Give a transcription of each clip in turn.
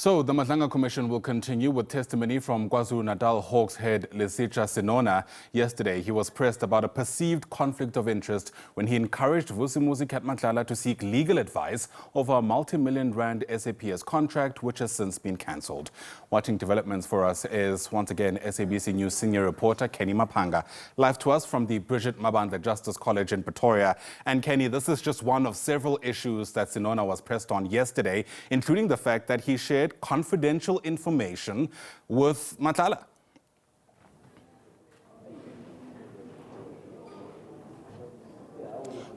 So the Madlanga Commission will continue with testimony from KwaZulu-Natal Hawks head Lesetja Senona. Yesterday, he was pressed about a perceived conflict of interest when he encouraged Vusimuzi Matlala to seek legal advice over a multi-million rand SAPS contract, which has since been cancelled. Watching developments for us is once again SABC News senior reporter Canny Maphanga, live to us from the Bridget Mabandla Justice College in Pretoria. And Canny, this is just one of several issues that Senona was pressed on yesterday, including the fact that he shared confidential information with Matlala.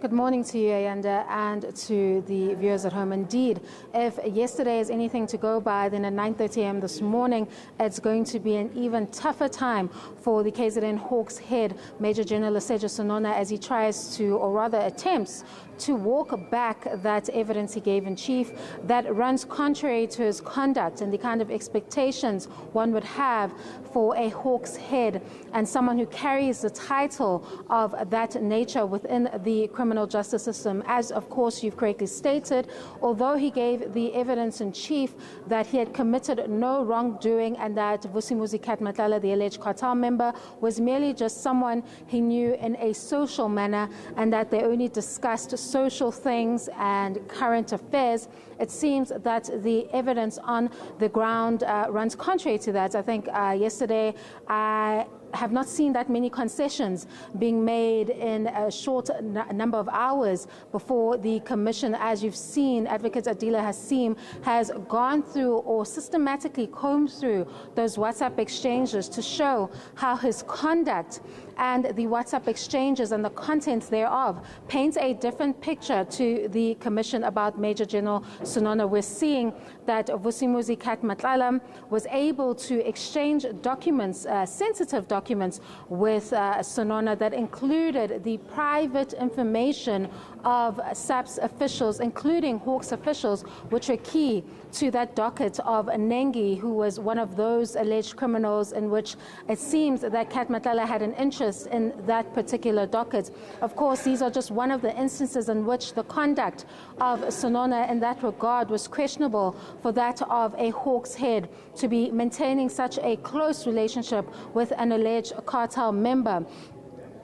Good morning to you, Ayanda, and to the viewers at home. Indeed, if yesterday is anything to go by, then at 9:30 a.m. this morning, it's going to be an even tougher time for the KZN Hawks head, Maj-Gen Lesetja Senona, as he tries to, or rather attempts to walk back that evidence he gave in chief that runs contrary to his conduct and the kind of expectations one would have for a Hawks head and someone who carries the title of that nature within the criminal justice system. As, of course, you've correctly stated, although he gave the evidence in chief that he had committed no wrongdoing and that Vusimuzi Matlala, the alleged cartel member, was merely just someone he knew in a social manner and that they only discussed social things and current affairs, it seems that the evidence on the ground runs contrary to that. I think yesterday I have not seen that many concessions being made in a short number of hours before the commission. As you've seen, Advocate Adila Hassim has gone through or systematically combed through those WhatsApp exchanges to show how his conduct and the WhatsApp exchanges and the content thereof paints a different picture to the commission about Maj-Gen Senona. We're seeing that Vusimuzi Matlala was able to exchange documents, sensitive documents with Senona that included the private information of SAPS officials, including Hawks officials, which are key to that docket of Nengi, who was one of those alleged criminals in which it seems that Matlala had an interest in that particular docket. Of course, these are just one of the instances in which the conduct of Senona in that regard was questionable for that of a Hawks head to be maintaining such a close relationship with an alleged cartel member.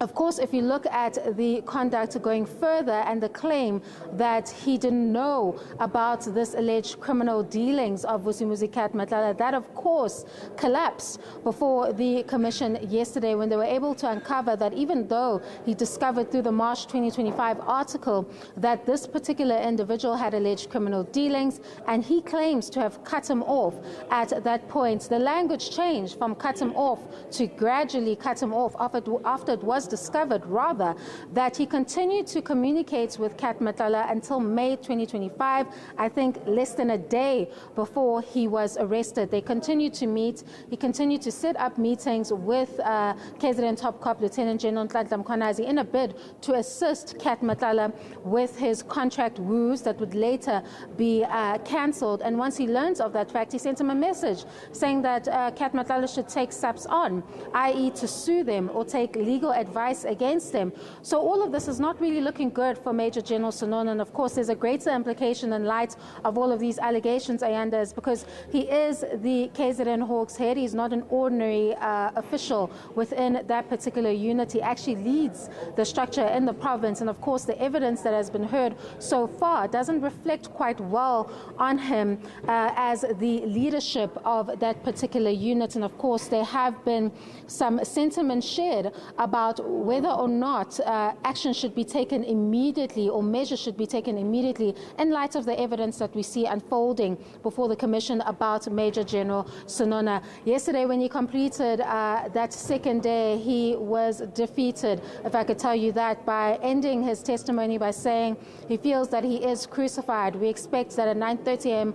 Of course, if you look at the conduct going further and the claim that he didn't know about this alleged criminal dealings of Vusimuzi Matlala, that of course collapsed before the commission yesterday when they were able to uncover that even though he discovered through the March 2025 article that this particular individual had alleged criminal dealings and he claims to have cut him off at that point, the language changed from cut him off to gradually cut him off after it was discovered, rather, that he continued to communicate with Matlala until May 2025, I think less than a day before he was arrested. They continued to meet. He continued to set up meetings with KZN Top Cop Lieutenant General Matlala in a bid to assist Matlala with his contract woos that would later be cancelled. And once he learns of that fact, he sent him a message saying that Matlala should take SAPS on, i.e. to sue them or take legal advice against them. So all of this is not really looking good for Maj-Gen Senona, and of course there's a greater implication in light of all of these allegations, Ayanda, is because he is the KZN Hawks head. He's not an ordinary official within that particular unit. He actually leads the structure in the province, and of course the evidence that has been heard so far doesn't reflect quite well on him as the leadership of that particular unit. And of course there have been some sentiments shared about whether or not action should be taken immediately or measures should be taken immediately in light of the evidence that we see unfolding before the commission about Maj-Gen Senona. Yesterday, when he completed that second day, he was defeated, if I could tell you that, by ending his testimony by saying he feels that he is crucified. We expect that at 9:30 a.m.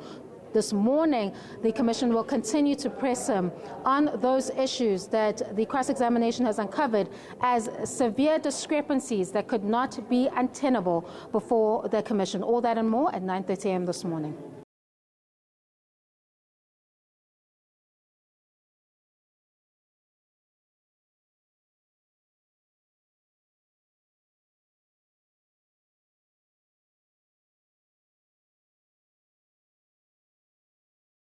this morning, the commission will continue to press him on those issues that the cross-examination has uncovered as severe discrepancies that could not be untenable before the commission. All that and more at 9:30 a.m. this morning.